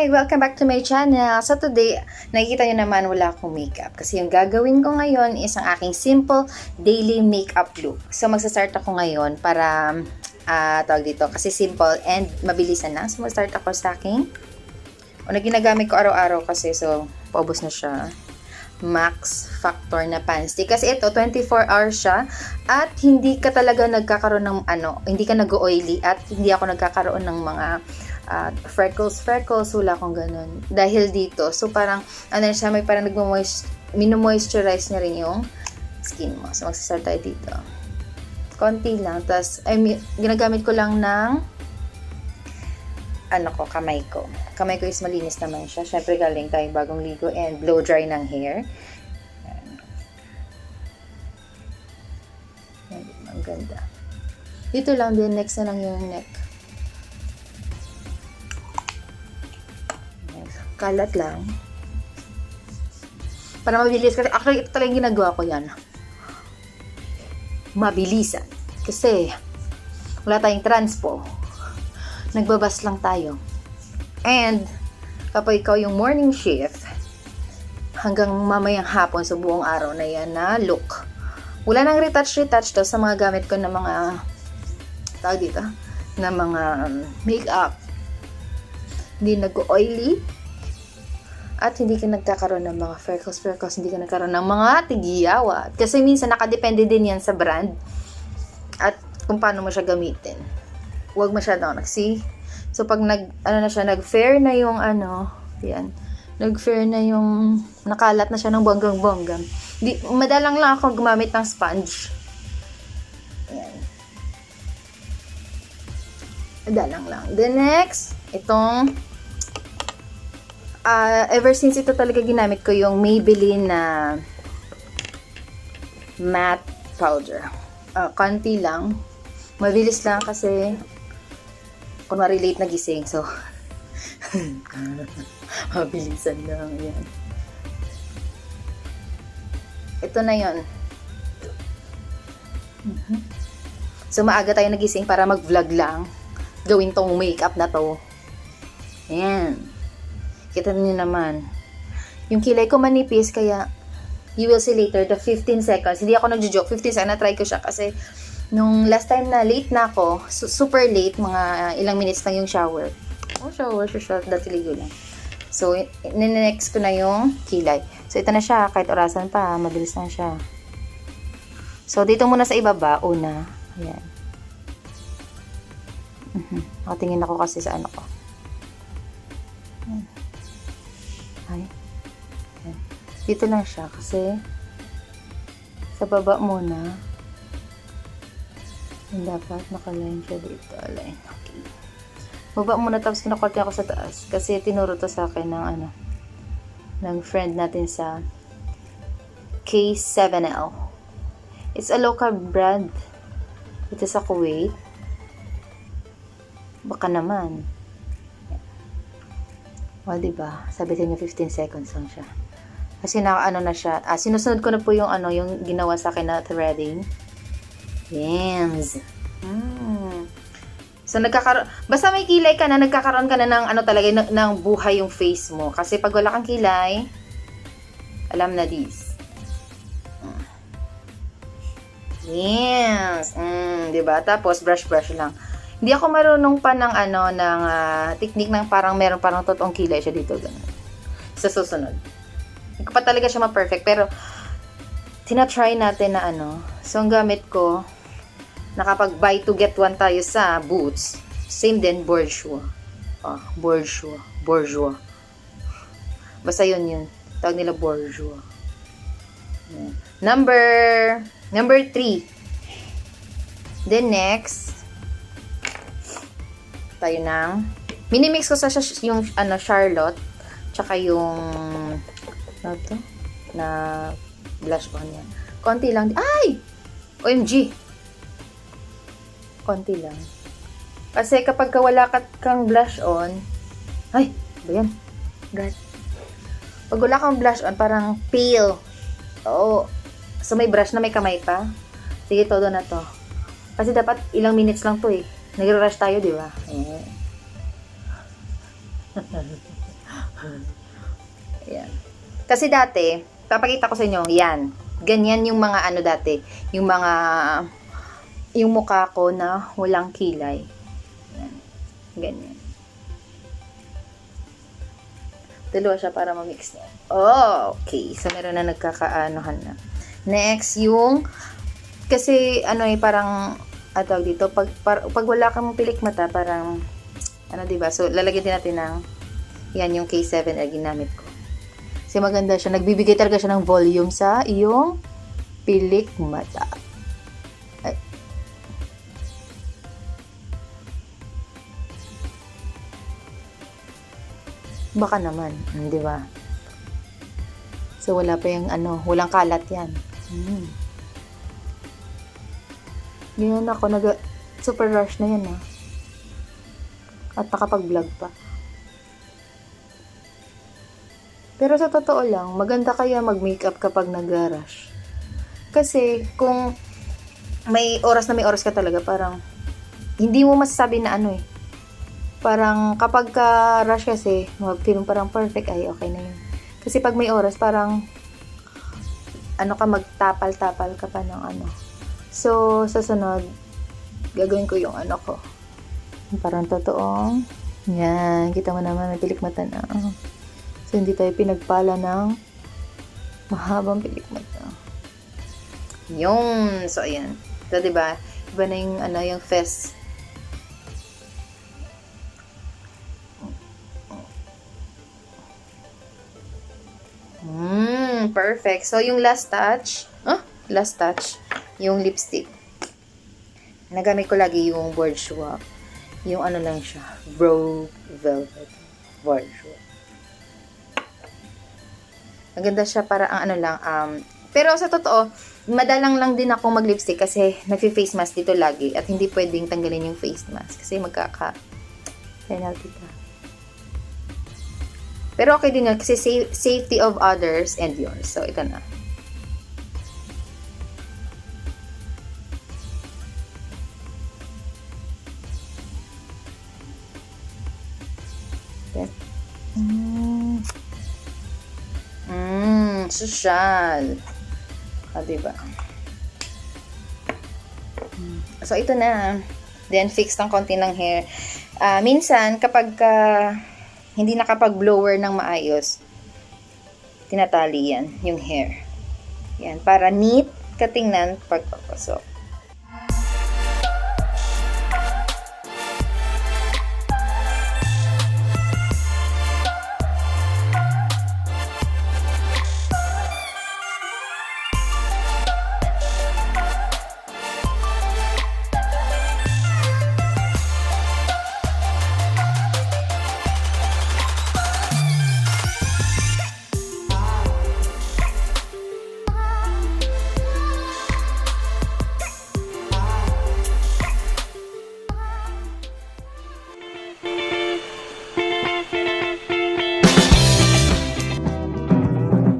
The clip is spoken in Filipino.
Hi! Welcome back to my channel. So today, nakikita nyo naman wala akong makeup. Kasi yung gagawin ko ngayon is ang aking simple daily makeup look. So magsastart ako ngayon para, tawag dito, kasi simple and mabilisan lang. So mag-start ako sa aking, ginagamit ko araw-araw kasi, so paubos na siya. Max Factor na pan stick. Kasi ito, 24 hours siya at hindi ka talaga nagkakaroon ng hindi ka nag-oily at hindi ako nagkakaroon ng mga freckles, wala akong ganun. Dahil dito, so parang, siya, may parang mino-moisturize niya rin yung skin mo. So, magsasart tayo dito. Konti lang. Tapos, ginagamit ko lang ng, kamay ko. Kamay ko is malinis naman siya. Syempre, galing tayong bagong ligo and blow dry ng hair. Yan. Ang ganda. Dito lang din, next na lang yung neck. Kalat lang. Para mabilis. Kasi actually, ito talagang ginagawa ko yan. Mabilisan. Kasi, wala tayong transpo. Nagbabas lang tayo. And, kapag ikaw yung morning shift, hanggang mamayang hapon sa buong araw na yan na look. Wala nang retouch to sa mga gamit ko na mga, tawag dito, na mga makeup. Hindi nag-oily. At hindi ka nagkakaroon ng mga freckles, hindi ka nagkaroon ng mga tigiyawa. Kasi minsan nakadepende din yan sa brand at kung paano mo siya gamitin. Huwag masyadong see? So pag nag-fair na yung yan. Nag-fair na yung nakalat na siya ng bonggang-bonggang. Madalang lang ako gumamit ng sponge. Yan. Madalang lang. Then next, itong ever since ito talaga ginamit ko yung Maybelline na matte powder. Konti lang. Mabilis lang kasi kunwari late nagising. So, mabilisan lang. Yan. Ito na yon. So, maaga tayo nagising para mag-vlog lang. Gawin tong makeup na to. Ayan. Kita niyo naman. Yung kilay ko manipis, kaya you will see later the 15 seconds. Hindi ako nagjo-joke. 15 seconds. Na-try ko siya kasi nung last time na late na ako, super late, mga ilang minutes lang yung shower. Shower siya. Dati ligo lang. So, next ko na yung kilay. So, ito na siya. Kahit orasan pa, mabilis na siya. So, dito muna sa ibaba. Una. Ayan. Nakatingin ako kasi sa ko. Ay. Dito lang siya kasi sa baba muna dapat nakaline siya dito. Align. Okay. Baba muna tapos kinakorte ako sa taas kasi tinuro to sa akin ng ng friend natin sa K7L. It's a local brand. Ito sa Kuwait. Baka naman. O, diba? Sabi sa inyo, 15 seconds lang siya. Kasi na siya. Sinusunod ko na po yung yung ginawa sa akin na threading. Yes. So, basta may kilay ka na, nagkakaroon ka na ng talaga, ng buhay yung face mo. Kasi pag wala kang kilay, alam na this. Yes. Diba? Tapos, brush lang. Hindi ako marunong pa ng technique ng parang meron parang totoong kilay siya dito ganun. Sa susunod. Hindi ko pa talaga siya ma-perfect pero tina-try natin na So ang gamit ko nakapag buy to get one tayo sa Boots. Same din Bourjois. Bourjois. Basta yun. Tawag nila Bourjois. Number 3. Then next tayo ng minimix ko sa yung Charlotte tsaka yung na blush on yan. Konti lang. Ay! OMG! Konti lang. Kasi kapag wala kang blush on, ay! Ba yan? God. Pag wala kang blush on, parang pale. Oo. So may brush na may kamay pa. Sige, todo na to. Kasi dapat ilang minutes lang to eh. Nag-rush tayo, di ba? Ayan. Kasi dati, papakita ko sa inyo, yan. Ganyan yung mga ano dati. Yung mukha ko na walang kilay. Yan. Ganyan. Dalawa siya para ma-mix niya. Oh, okay. So, meron na nagkakaanohan na. Next, kasi, parang, tawag dito, pag wala kang pilik mata, parang, diba? So, lalagyan din natin ng, yan, yung K7 na ginamit ko. Kasi maganda siya. Nagbibigay talaga siya ng volume sa iyong pilik mata. Ay. Baka naman, di ba? So, wala pa yung walang kalat yan. Ganyan ako, super rush na yan At nakapag-vlog pa. Pero sa totoo lang, maganda kaya mag-makeup kapag nag-rush. Kasi, kung may oras ka talaga, parang, hindi mo masasabi na parang, kapag ka-rush kasi, feeling parang perfect, ay, okay na yun. Kasi pag may oras, parang, magtapal-tapal ka pa ng So, sa sunod, gagawin ko yung ko. Parang totoo. Yan, kita mo naman, may pilik mata na. So, hindi tayo pinagpala ng mahabang pilik mata. Yung, so, ayan. So, diba? Iba na yung, yung face. Perfect. So, yung last touch, yung lipstick. Nagamit ko lagi yung Bourjois. Yung lang siya, Brow Velvet Bourjois. Maganda siya para ang pero sa totoo, madalang lang din ako mag-lipstick kasi nagfi-face mask dito lagi at hindi pwedeng tanggalin yung face mask kasi penalty ka. Pero okay din yun kasi safety of others and yours. So, ito na. Social. Diba? So, ito na. Then, fix ng konti ng hair. Minsan, kapag hindi nakapag-blower ng maayos, tinatali yan, yung hair. Yan, para neat katingnan pagpapasok.